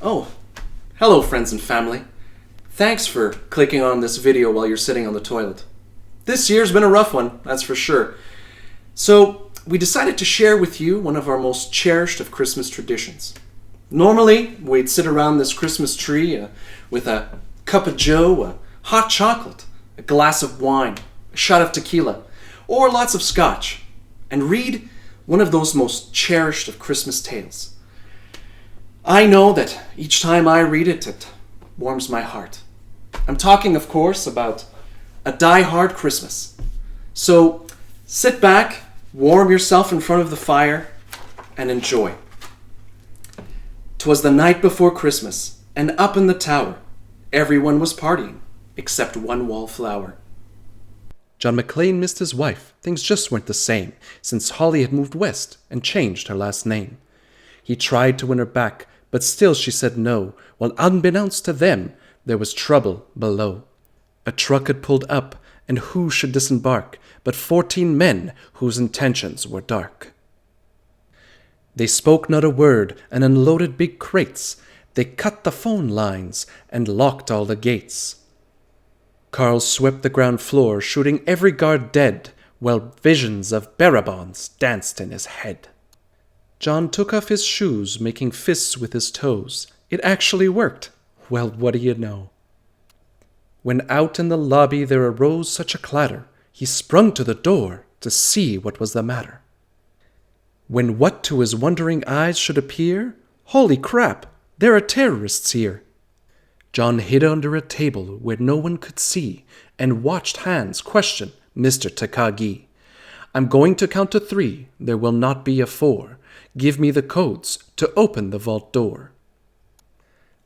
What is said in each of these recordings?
Oh, hello friends and family. Thanks for clicking on this video while you're sitting on the toilet. This year's been a rough one, that's for sure. So, we decided to share with you one of our most cherished of Christmas traditions. Normally, we'd sit around this Christmas tree with a cup of joe, a hot chocolate, a glass of wine, a shot of tequila, or lots of scotch, and read one of those most cherished of Christmas tales. I know that each time I read it, it warms my heart. I'm talking, of course, about A Die Hard Christmas. So sit back, warm yourself in front of the fire, and enjoy. 'Twas the night before Christmas, and up in the tower, everyone was partying, except one wallflower. John McClane missed his wife. Things just weren't the same since Holly had moved west and changed her last name. He tried to win her back, but still she said no, while unbeknownst to them, there was trouble below. A truck had pulled up, and who should disembark but 14 men whose intentions were dark. They spoke not a word and unloaded big crates. They cut the phone lines and locked all the gates. Carl swept the ground floor, shooting every guard dead, while visions of barabons danced in his head. John took off his shoes, making fists with his toes. It actually worked. Well, what do you know? When out in the lobby there arose such a clatter, he sprung to the door to see what was the matter. When what to his wondering eyes should appear, holy crap, there are terrorists here. John hid under a table where no one could see and watched Hans question Mr. Takagi. I'm going to count to 3, there will not be a 4. Give me the codes to open the vault door.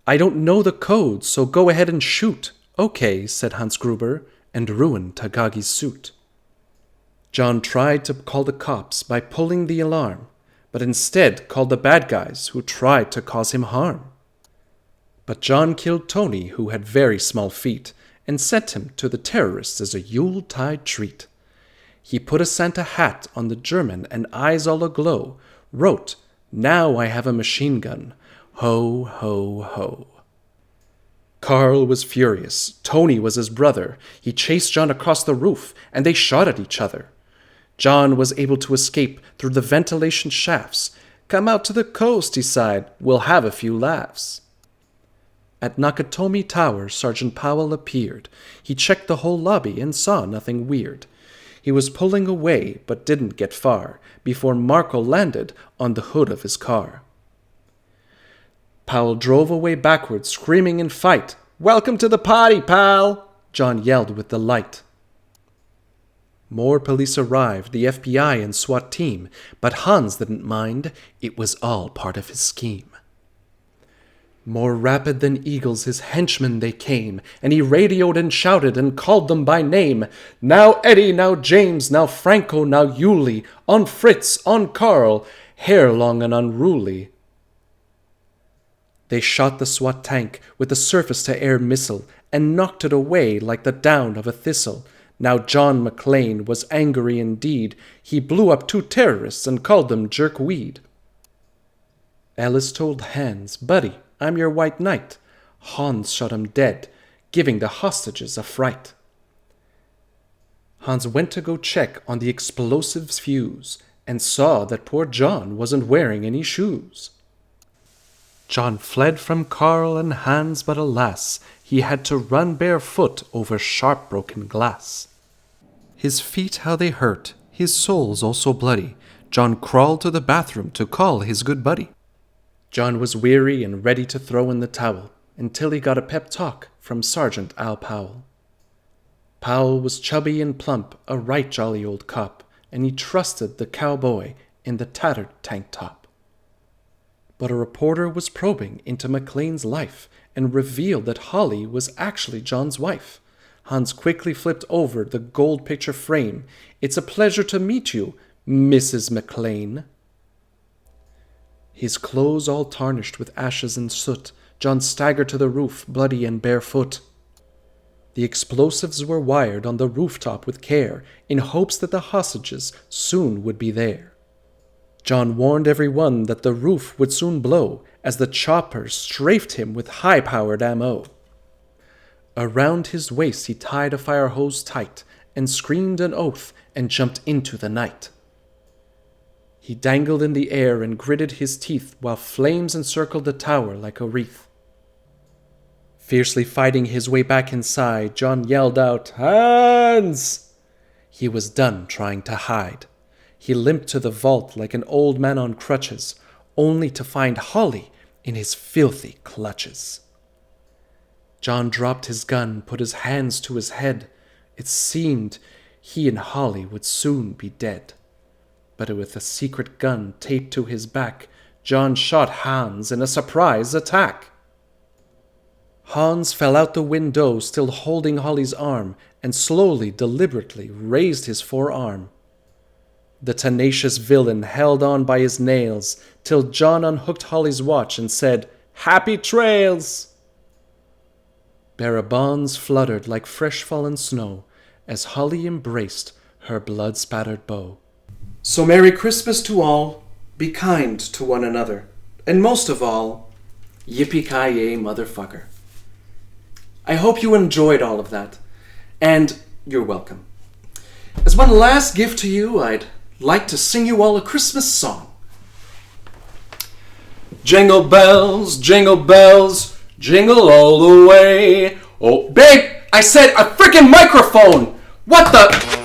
I don't know the codes, so go ahead and shoot. Okay, said Hans Gruber, and ruined Takagi's suit. John tried to call the cops by pulling the alarm, but instead called the bad guys who tried to cause him harm. But John killed Tony, who had very small feet, and sent him to the terrorists as a Yuletide treat. He put a Santa hat on the German and eyes all aglow, wrote, "Now I have a machine gun. Ho, ho, ho." Carl was furious. Tony was his brother. He chased John across the roof, and they shot at each other. John was able to escape through the ventilation shafts. Come out to the coast, he sighed. We'll have a few laughs. At Nakatomi Tower, Sergeant Powell appeared. He checked the whole lobby and saw nothing weird. He was pulling away, but didn't get far, before Marco landed on the hood of his car. Powell drove away backwards, screaming in fight. "Welcome to the party, pal!" John yelled with delight. More police arrived, the FBI and SWAT team, but Hans didn't mind. It was all part of his scheme. More rapid than eagles his henchmen they came, and he radioed and shouted and called them by name. Now Eddie, now James, now Franco, now Yuli, on Fritz, on Carl, hair long and unruly. They shot the SWAT tank with a surface-to-air missile and knocked it away like the down of a thistle. Now John McClane was angry indeed. He blew up 2 terrorists and called them jerkweed. Alice told Hans, "Buddy, I'm your white knight." Hans shot him dead, giving the hostages a fright. Hans went to go check on the explosives fuse and saw that poor John wasn't wearing any shoes. John fled from Carl and Hans, but alas, he had to run barefoot over sharp broken glass. His feet how they hurt, his soles also bloody. John crawled to the bathroom to call his good buddy. John was weary and ready to throw in the towel, until he got a pep talk from Sergeant Al Powell. Powell was chubby and plump, a right jolly old cop, and he trusted the cowboy in the tattered tank top. But a reporter was probing into McClane's life and revealed that Holly was actually John's wife. Hans quickly flipped over the gold picture frame. "It's a pleasure to meet you, Mrs. McClane." His clothes all tarnished with ashes and soot, John staggered to the roof, bloody and barefoot. The explosives were wired on the rooftop with care, in hopes that the hostages soon would be there. John warned everyone that the roof would soon blow as the choppers strafed him with high-powered ammo. Around his waist he tied a fire hose tight and screamed an oath and jumped into the night. He dangled in the air and gritted his teeth while flames encircled the tower like a wreath. Fiercely fighting his way back inside, John yelled out, "Hans!" He was done trying to hide. He limped to the vault like an old man on crutches, only to find Holly in his filthy clutches. John dropped his gun, put his hands to his head. It seemed he and Holly would soon be dead. But with a secret gun taped to his back, John shot Hans in a surprise attack. Hans fell out the window, still holding Holly's arm, and slowly, deliberately raised his forearm. The tenacious villain held on by his nails till John unhooked Holly's watch and said, "Happy trails!" Barabons fluttered like fresh fallen snow as Holly embraced her blood-spattered beau. So Merry Christmas to all, be kind to one another, and most of all, yippee-ki-yay, motherfucker. I hope you enjoyed all of that, and you're welcome. As one last gift to you, I'd like to sing you all a Christmas song. Jingle bells, jingle all the way. Oh, babe, I said a freaking microphone! What the...